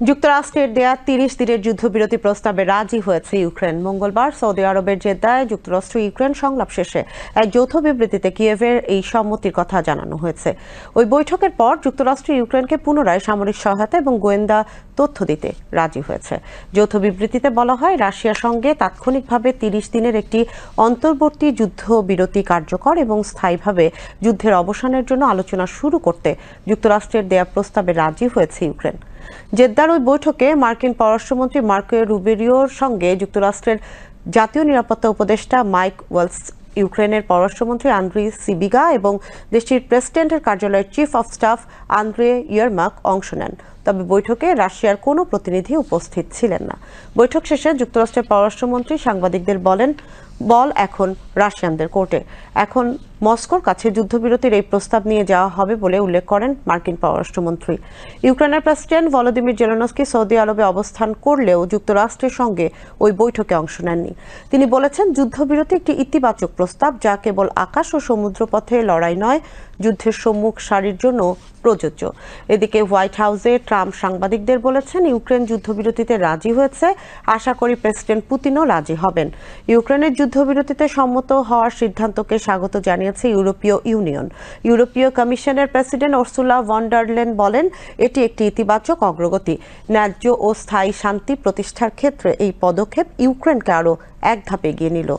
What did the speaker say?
যুক্তরাষ্ট্রের দেয়া ৩০ দিনের যুদ্ধবিরতি প্রস্তাবে রাজি হয়েছে ইউক্রেন। মঙ্গলবার সৌদি আরবের জেদ্দায় যুক্তরাষ্ট্র ইউক্রেন সংলাপ শেষে এক যৌথ বিবৃতিতে কিয়েভের এই সম্মতির কথা জানানো হয়েছে। ওই বৈঠকের পর যুক্তরাষ্ট্র ইউক্রেনকে পুনরায় সামরিক সহায়তা এবং গোয়েন্দা তথ্য দিতে রাজি হয়েছে। যৌথ বিবৃতিতে বলা হয়, রাশিয়ার সঙ্গে তাৎক্ষণিকভাবে ৩০ দিনের একটি অন্তর্বর্তী যুদ্ধবিরতি কার্যকর এবং স্থায়ীভাবে যুদ্ধের অবসানের জন্য আলোচনা শুরু করতে যুক্তরাষ্ট্রের দেয়া প্রস্তাবে রাজি হয়েছে ইউক্রেন। জেদ্দার ওই বৈঠকে মার্কিন পররাষ্ট্রমন্ত্রী মার্কো রুবিরিওর সঙ্গে যুক্তরাষ্ট্রের জাতীয় নিরাপত্তা উপদেষ্টা মাইক ওয়ালস, ইউক্রেনের পররাষ্ট্রমন্ত্রী আন্দ্রি সিবিগা এবং দেশটির প্রেসিডেন্টের কার্যালয়ের chief of staff Andriy Yermak অংশ নেন। তবে বৈঠকে রাশিয়ার কোনো প্রতিনিধি উপস্থিত ছিলেন না। বৈঠক শেষে যুক্তরাষ্ট্রের পররাষ্ট্রমন্ত্রী সাংবাদিকদের বলেন, বল এখন রাশিয়ানদের কোর্টে। এখন মস্কোর কাছে যুদ্ধবিরতির এই প্রস্তাব নিয়ে যাওয়া হবে বলে উল্লেখ করেন মার্কিন পররাষ্ট্রমন্ত্রী। ইউক্রেনের প্রেসিডেন্ট ভলোদিমির জেলেনস্কি সৌদি আরবে অবস্থান করলেও যুক্তরাষ্ট্রের সঙ্গে ওই বৈঠকে অংশ নেননি। তিনি বলেছেন, যুদ্ধবিরতি একটি ইতিবাচক প্রস্তাব, যা কেবল আকাশ ও সমুদ্রপথে লড়াই নয়, যুদ্ধের সম্মুখ সারির জন্য প্রযোজ্য। এদিকে হোয়াইট হাউসে ট্রাম্প সাংবাদিকদের বলেছেন, ইউক্রেন যুদ্ধবিরতিতে রাজি হয়েছে, আশা করি প্রেসিডেন্ট পুতিনও রাজি হবেন। ইউক্রেনের যুদ্ধবিরতিতে সম্মত হওয়ার সিদ্ধান্তকে স্বাগত জানিয়েছে ইউরোপীয় ইউনিয়ন। ইউরোপীয় কমিশনের president Ursula von der Leyen বলেন, এটি একটি ইতিবাচক অগ্রগতি। ন্যায্য ও স্থায়ী শান্তি প্রতিষ্ঠার ক্ষেত্রে এই পদক্ষেপ ইউক্রেনকে আরও এক ধাপ এগিয়ে নিল।